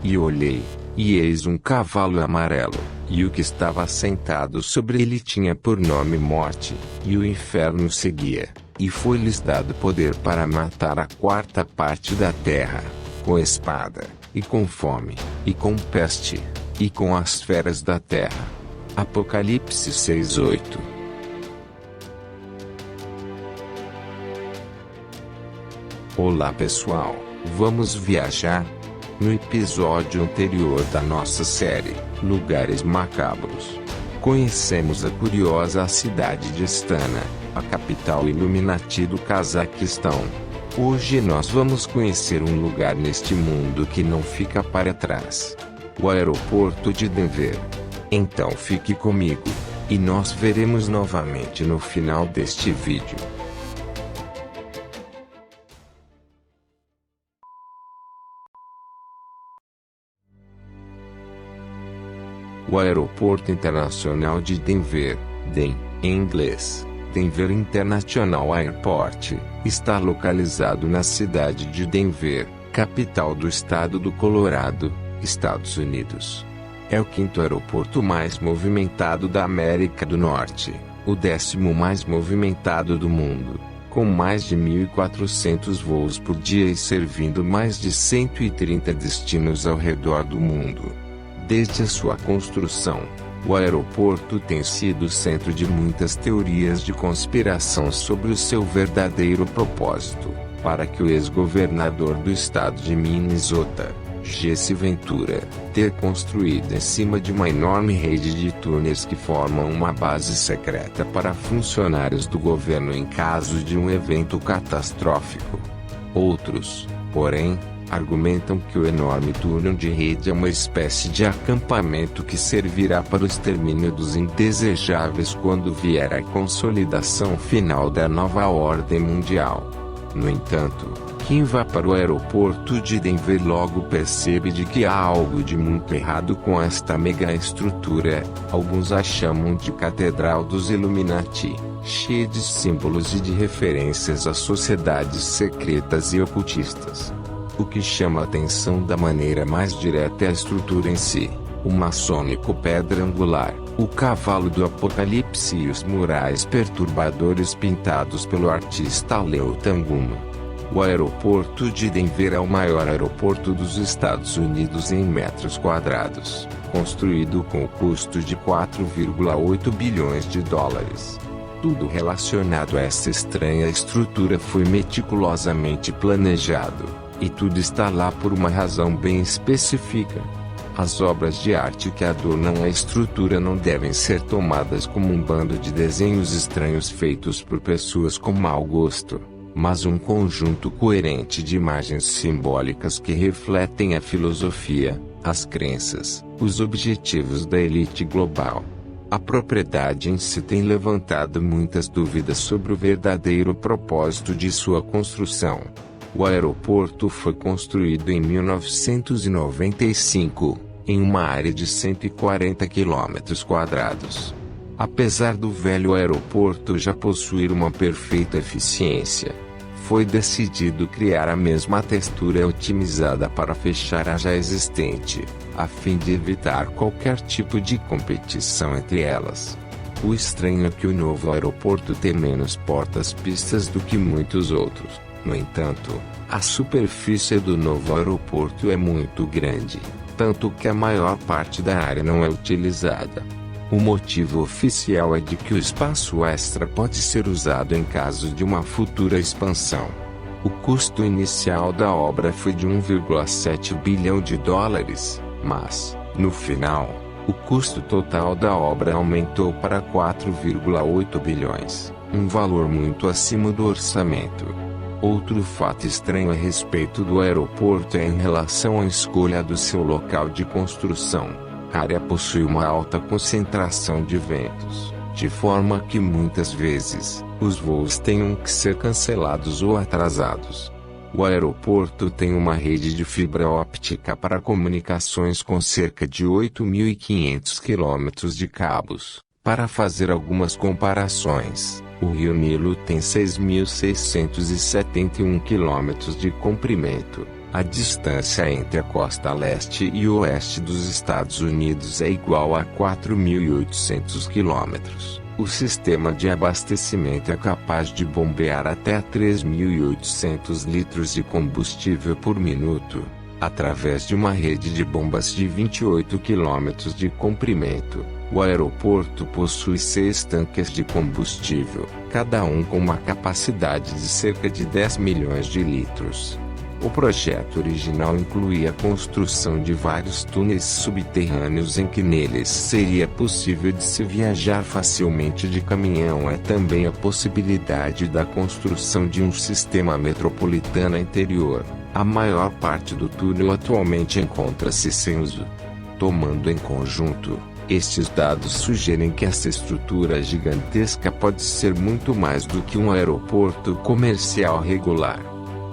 E olhei, e eis um cavalo amarelo, e o que estava sentado sobre ele tinha por nome Morte, e o inferno seguia, e foi-lhes dado poder para matar a quarta parte da terra, com espada, e com fome, e com peste, e com as feras da terra. Apocalipse 6:8. Olá pessoal, vamos viajar? No episódio anterior da nossa série, Lugares Macabros, conhecemos a curiosa cidade de Astana, a capital Illuminati do Cazaquistão. Hoje nós vamos conhecer um lugar neste mundo que não fica para trás: o aeroporto de Denver. Então fique comigo, e nós veremos novamente no final deste vídeo. O Aeroporto Internacional de Denver, DEN, em inglês, Denver International Airport, está localizado na cidade de Denver, capital do estado do Colorado, Estados Unidos. É o quinto aeroporto mais movimentado da América do Norte, o 10º mais movimentado do mundo, com mais de 1.400 voos por dia e servindo mais de 130 destinos ao redor do mundo. Desde a sua construção, o aeroporto tem sido centro de muitas teorias de conspiração sobre o seu verdadeiro propósito, para que o ex-governador do estado de Minnesota, Jesse Ventura, ter construído em cima de uma enorme rede de túneis que formam uma base secreta para funcionários do governo em caso de um evento catastrófico. Outros, porém, argumentam que o enorme túnel de rede é uma espécie de acampamento que servirá para o extermínio dos indesejáveis quando vier a consolidação final da nova ordem mundial. No entanto, quem vá para o aeroporto de Denver logo percebe de que há algo de muito errado com esta mega estrutura. Alguns a chamam de Catedral dos Illuminati, cheia de símbolos e de referências a sociedades secretas e ocultistas. O que chama a atenção da maneira mais direta é a estrutura em si: o maçônico pedra angular, o cavalo do apocalipse e os murais perturbadores pintados pelo artista Leo Tanguma. O aeroporto de Denver é o maior aeroporto dos Estados Unidos em metros quadrados, construído com o custo de 4,8 bilhões de dólares. Tudo relacionado a essa estranha estrutura foi meticulosamente planejado, e tudo está lá por uma razão bem específica. As obras de arte que adornam a estrutura não devem ser tomadas como um bando de desenhos estranhos feitos por pessoas com mau gosto, mas um conjunto coerente de imagens simbólicas que refletem a filosofia, as crenças, os objetivos da elite global. A propriedade em si tem levantado muitas dúvidas sobre o verdadeiro propósito de sua construção. O aeroporto foi construído em 1995, em uma área de 140 km². Apesar do velho aeroporto já possuir uma perfeita eficiência, foi decidido criar a mesma textura otimizada para fechar a já existente, a fim de evitar qualquer tipo de competição entre elas. O estranho é que o novo aeroporto tem menos portas-pistas do que muitos outros. No entanto, a superfície do novo aeroporto é muito grande, tanto que a maior parte da área não é utilizada. O motivo oficial é de que o espaço extra pode ser usado em caso de uma futura expansão. O custo inicial da obra foi de 1,7 bilhão de dólares, mas, no final, o custo total da obra aumentou para 4,8 bilhões, um valor muito acima do orçamento. Outro fato estranho a respeito do aeroporto é em relação à escolha do seu local de construção. A área possui uma alta concentração de ventos, de forma que muitas vezes, os voos tenham que ser cancelados ou atrasados. O aeroporto tem uma rede de fibra óptica para comunicações com cerca de 8.500 quilômetros de cabos. Para fazer algumas comparações, o Rio Nilo tem 6.671 quilômetros de comprimento, A distância entre a costa leste e oeste dos Estados Unidos é igual a 4.800 quilômetros. O sistema de abastecimento é capaz de bombear até 3.800 litros de combustível por minuto, através de uma rede de bombas de 28 quilômetros de comprimento. O aeroporto possui 6 tanques de combustível, cada um com uma capacidade de cerca de 10 milhões de litros. O projeto original incluía a construção de vários túneis subterrâneos em que neles seria possível de se viajar facilmente de caminhão. É também a possibilidade da construção de um sistema metropolitano interior. A maior parte do túnel atualmente encontra-se sem uso. Tomando em conjunto, estes dados sugerem que essa estrutura gigantesca pode ser muito mais do que um aeroporto comercial regular.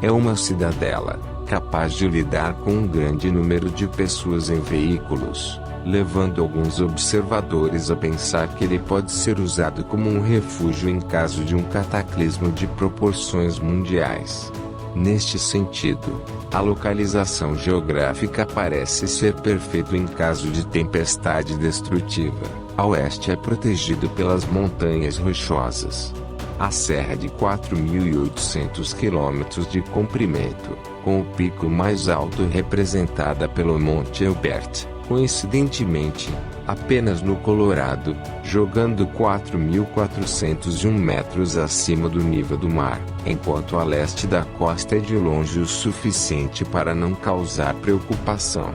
É uma cidadela, capaz de lidar com um grande número de pessoas em veículos, levando alguns observadores a pensar que ele pode ser usado como um refúgio em caso de um cataclismo de proporções mundiais. Neste sentido, a localização geográfica parece ser perfeita em caso de tempestade destrutiva. A oeste é protegido pelas montanhas rochosas. A serra de 4.800 quilômetros de comprimento, com o pico mais alto representada pelo Monte Elbert, coincidentemente, apenas no Colorado, jogando 4.401 metros acima do nível do mar, enquanto a leste da costa é de longe o suficiente para não causar preocupação.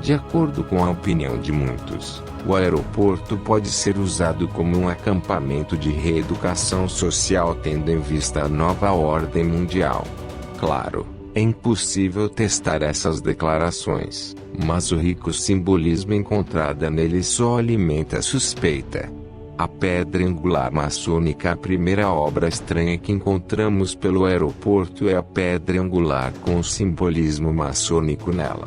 De acordo com a opinião de muitos, o aeroporto pode ser usado como um acampamento de reeducação social tendo em vista a nova ordem mundial. Claro, é impossível testar essas declarações, mas o rico simbolismo encontrado nele só alimenta a suspeita. A pedra angular maçônica. A primeira obra estranha que encontramos pelo aeroporto é a pedra angular com o simbolismo maçônico nela.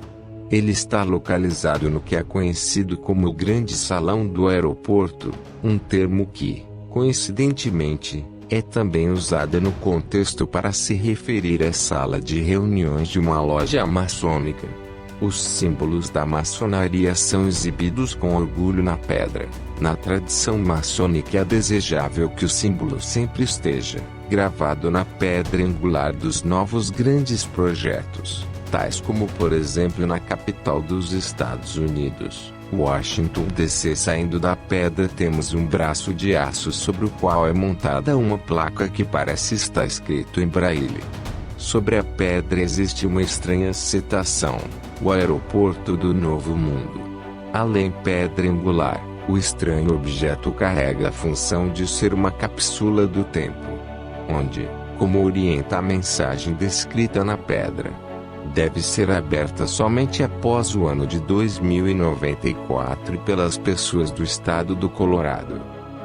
Ele está localizado no que é conhecido como o Grande Salão do Aeroporto, um termo que, coincidentemente, é também usado no contexto para se referir à sala de reuniões de uma loja maçônica. Os símbolos da maçonaria são exibidos com orgulho na pedra. Na tradição maçônica é desejável que o símbolo sempre esteja gravado na pedra angular dos novos grandes projetos, tais como por exemplo na capital dos Estados Unidos, Washington DC. Saindo da pedra temos um braço de aço sobre o qual é montada uma placa que parece estar escrito em braille. Sobre a pedra existe uma estranha citação: o aeroporto do Novo Mundo. Além pedra angular, o estranho objeto carrega a função de ser uma cápsula do tempo, onde, como orienta a mensagem descrita na pedra, deve ser aberta somente após o ano de 2094 e pelas pessoas do estado do Colorado.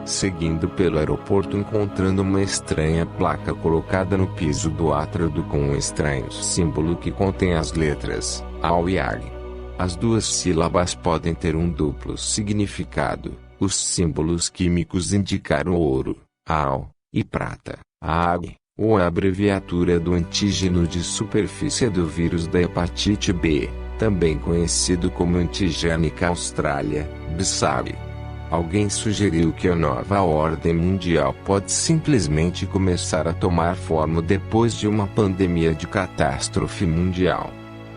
Seguindo pelo aeroporto encontrando uma estranha placa colocada no piso do átrio com um estranho símbolo que contém as letras AU e AG. As duas sílabas podem ter um duplo significado. Os símbolos químicos indicaram ouro, AU, e prata, AG, ou a abreviatura do antígeno de superfície do vírus da hepatite B, também conhecido como Antigênica Australia, BSAB. Alguém sugeriu que a nova ordem mundial pode simplesmente começar a tomar forma depois de uma pandemia de catástrofe mundial.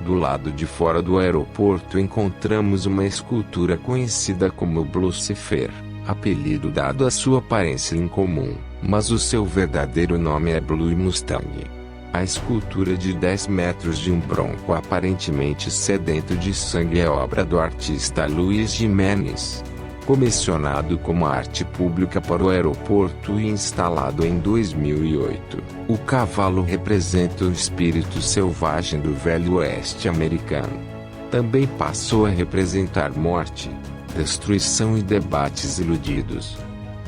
Do lado de fora do aeroporto encontramos uma escultura conhecida como Lucifer, apelido dado à sua aparência incomum, mas o seu verdadeiro nome é Blue Mustang. A escultura de 10 metros de um bronco aparentemente sedento de sangue é obra do artista Luiz Jimenez, comissionado como arte pública para o aeroporto e instalado em 2008. O cavalo representa o espírito selvagem do Velho Oeste americano. Também passou a representar morte, destruição e debates iludidos.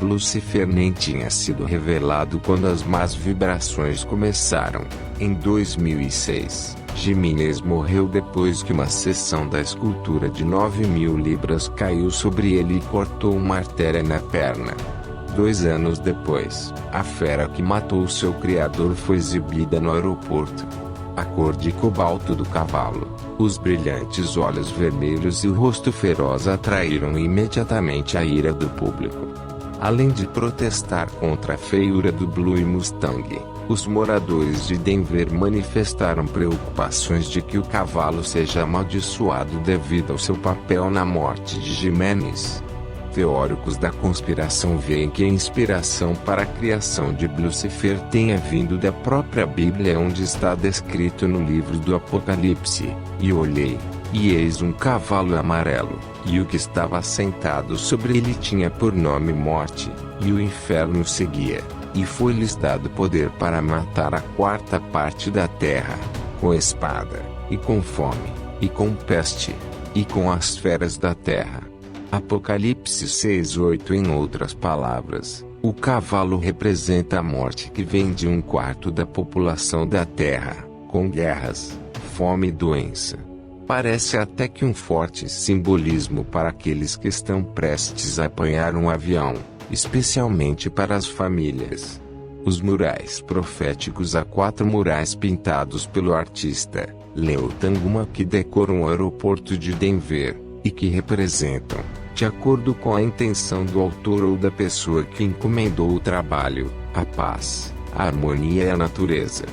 Lucifer nem tinha sido revelado quando as más vibrações começaram. Em 2006, Jimenez morreu depois que uma seção da escultura de 9.000 libras caiu sobre ele e cortou uma artéria na perna. 2 anos depois, a fera que matou seu criador foi exibida no aeroporto. A cor de cobalto do cavalo, os brilhantes olhos vermelhos e o rosto feroz atraíram imediatamente a ira do público. Além de protestar contra a feiura do Blue Mustang, os moradores de Denver manifestaram preocupações de que o cavalo seja amaldiçoado devido ao seu papel na morte de Jimenez. Teóricos da conspiração veem que a inspiração para a criação de Lúcifer tenha vindo da própria Bíblia, onde está descrito no livro do Apocalipse: "E olhei, e eis um cavalo amarelo, e o que estava sentado sobre ele tinha por nome Morte, e o inferno o seguia, e foi-lhes dado poder para matar a quarta parte da terra, com espada, e com fome, e com peste, e com as feras da terra." Apocalipse 6:8. Em outras palavras, o cavalo representa a morte que vem de um quarto da população da terra, com guerras, fome e doença. Parece até que um forte simbolismo para aqueles que estão prestes a apanhar um avião, especialmente para as famílias. Os murais proféticos, há 4 murais pintados pelo artista Leo Tanguma, que decoram o aeroporto de Denver, e que representam, de acordo com a intenção do autor ou da pessoa que encomendou o trabalho, a paz, a harmonia e a natureza.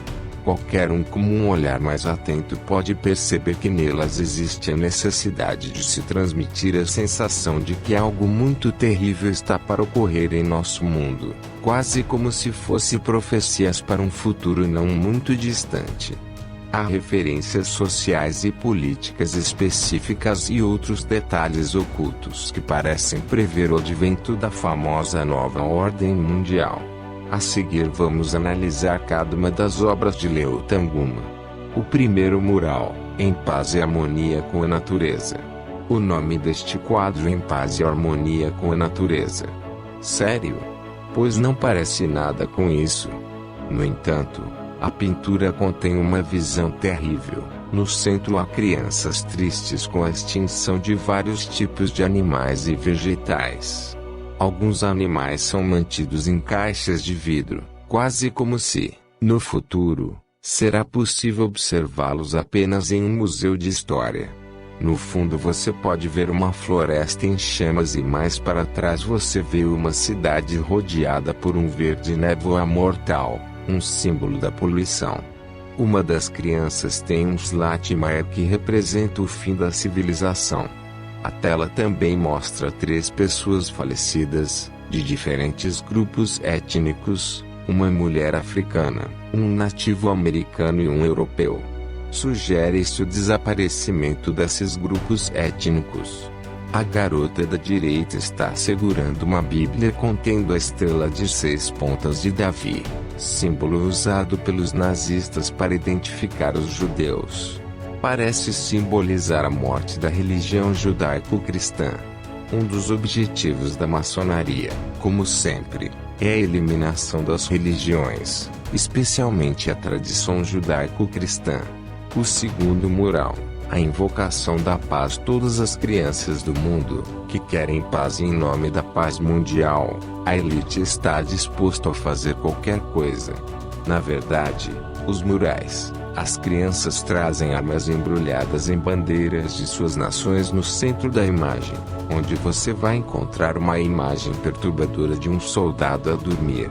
Qualquer um com um olhar mais atento pode perceber que nelas existe a necessidade de se transmitir a sensação de que algo muito terrível está para ocorrer em nosso mundo, quase como se fosse profecias para um futuro não muito distante. Há referências sociais e políticas específicas e outros detalhes ocultos que parecem prever o advento da famosa nova ordem mundial. A seguir vamos analisar cada uma das obras de Leo Tanguma. O primeiro mural, Em Paz e Harmonia com a Natureza. O nome deste quadro, Em Paz e Harmonia com a Natureza. Sério? Pois não parece nada com isso. No entanto, a pintura contém uma visão terrível. No centro há crianças tristes com a extinção de vários tipos de animais e vegetais. Alguns animais são mantidos em caixas de vidro, quase como se, no futuro, será possível observá-los apenas em um museu de história. No fundo você pode ver uma floresta em chamas e mais para trás você vê uma cidade rodeada por um verde névoa mortal, um símbolo da poluição. Uma das crianças tem um slat maia que representa o fim da civilização. A tela também mostra 3 pessoas falecidas, de diferentes grupos étnicos, uma mulher africana, um nativo americano e um europeu. Sugere-se o desaparecimento desses grupos étnicos. A garota da direita está segurando uma Bíblia contendo a estrela de 6 pontas de Davi, símbolo usado pelos nazistas para identificar os judeus. Parece simbolizar a morte da religião judaico-cristã. Um dos objetivos da maçonaria, como sempre, é a eliminação das religiões, especialmente a tradição judaico-cristã. O segundo mural, a invocação da paz. Todas as crianças do mundo, que querem paz em nome da paz mundial, a elite está disposto a fazer qualquer coisa. Na verdade, os murais, as crianças trazem armas embrulhadas em bandeiras de suas nações no centro da imagem, onde você vai encontrar uma imagem perturbadora de um soldado a dormir.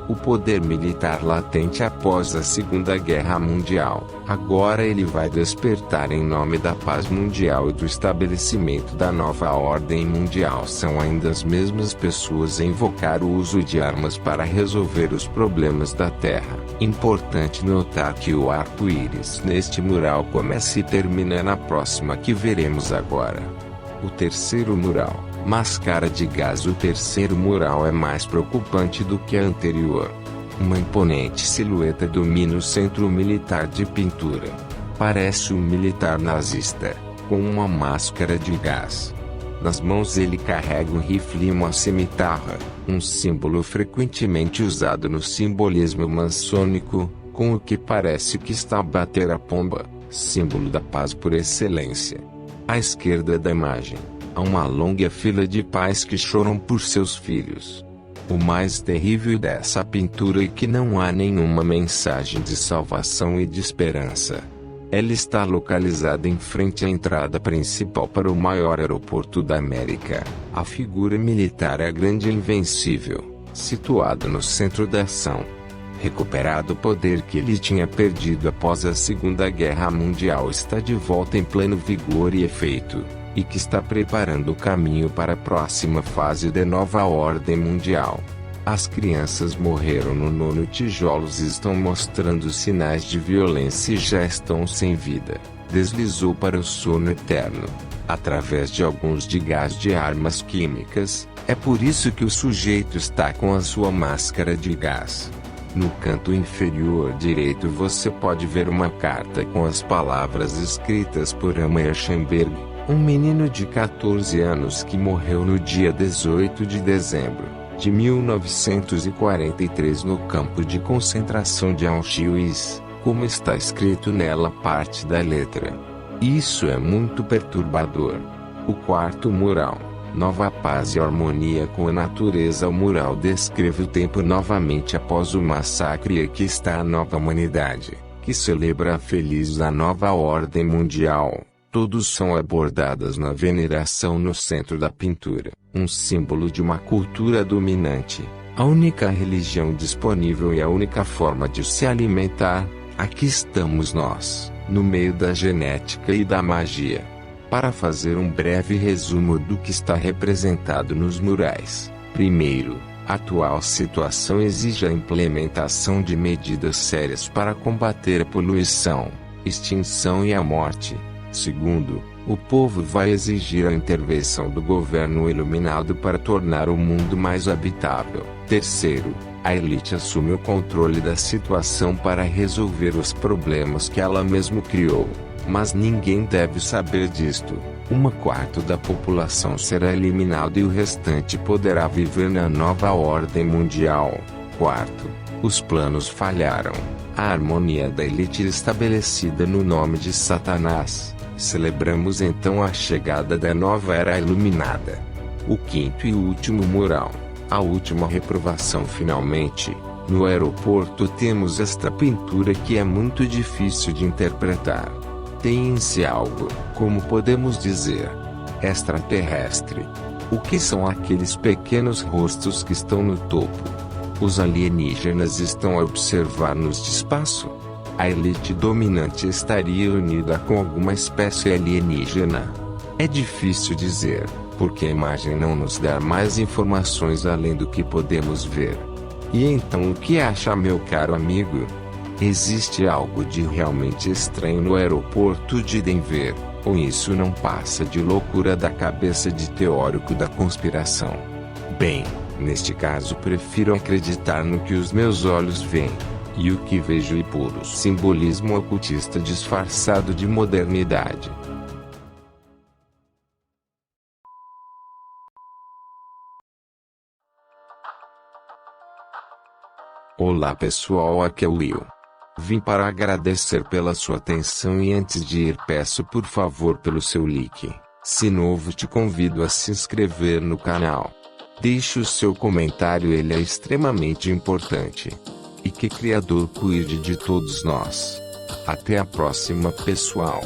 O poder militar latente após a Segunda Guerra Mundial, agora ele vai despertar em nome da paz mundial e do estabelecimento da nova ordem mundial. São ainda as mesmas pessoas a invocar o uso de armas para resolver os problemas da Terra. Importante notar que o arco-íris neste mural começa e termina na próxima que veremos agora. O terceiro mural, Máscara de Gás. O terceiro mural é mais preocupante do que a anterior. Uma imponente silhueta domina o centro militar de pintura. Parece um militar nazista, com uma máscara de gás. Nas mãos ele carrega um rifle e uma cimitarra, um símbolo frequentemente usado no simbolismo maçônico, com o que parece que está a bater a pomba, símbolo da paz por excelência. À esquerda da imagem, há uma longa fila de pais que choram por seus filhos. O mais terrível dessa pintura é que não há nenhuma mensagem de salvação e de esperança. Ela está localizada em frente à entrada principal para o maior aeroporto da América. A figura militar é grande e invencível, situado no centro da ação. Recuperado o poder que ele tinha perdido após a Segunda Guerra Mundial, está de volta em pleno vigor e efeito, e que está preparando o caminho para a próxima fase da nova ordem mundial. As crianças morreram no nono tijolos e estão mostrando sinais de violência e já estão sem vida. Deslizou para o sono eterno, através de alguns de gás de armas químicas. É por isso que o sujeito está com a sua máscara de gás. No canto inferior direito você pode ver uma carta com as palavras escritas por Ameyer Schenberg, um menino de 14 anos que morreu no dia 18 de dezembro de 1943 no campo de concentração de Auschwitz, como está escrito nela parte da letra. Isso é muito perturbador. O quarto mural, Nova Paz e Harmonia com a Natureza. O mural descreve o tempo novamente após o massacre e aqui está a nova humanidade, que celebra a feliz da nova ordem mundial. Todos são abordados na veneração no centro da pintura, um símbolo de uma cultura dominante, a única religião disponível e a única forma de se alimentar. Aqui estamos nós, no meio da genética e da magia. Para fazer um breve resumo do que está representado nos murais. Primeiro, a atual situação exige a implementação de medidas sérias para combater a poluição, extinção e a morte. Segundo, o povo vai exigir a intervenção do governo iluminado para tornar o mundo mais habitável. Terceiro, a elite assume o controle da situação para resolver os problemas que ela mesma criou. Mas ninguém deve saber disto. 1/4 da população será eliminada e o restante poderá viver na nova ordem mundial. Quarto, os planos falharam. A harmonia da elite estabelecida no nome de Satanás. Celebramos então a chegada da nova era iluminada. O quinto e último mural. A última reprovação finalmente. No aeroporto temos esta pintura que é muito difícil de interpretar. Tem em si algo, como podemos dizer, extraterrestre. O que são aqueles pequenos rostos que estão no topo? Os alienígenas estão a observar-nos de espaço? A elite dominante estaria unida com alguma espécie alienígena? É difícil dizer, porque a imagem não nos dá mais informações além do que podemos ver. E então o que acha, meu caro amigo? Existe algo de realmente estranho no aeroporto de Denver, ou isso não passa de loucura da cabeça de teórico da conspiração? Bem, neste caso prefiro acreditar no que os meus olhos veem. E o que vejo é puro simbolismo ocultista disfarçado de modernidade. Olá pessoal, aqui é o Will. Vim para agradecer pela sua atenção e antes de ir peço por favor pelo seu like. Se novo te convido a se inscrever no canal. Deixe o seu comentário, ele é extremamente importante. E que Criador cuide de todos nós. Até a próxima pessoal.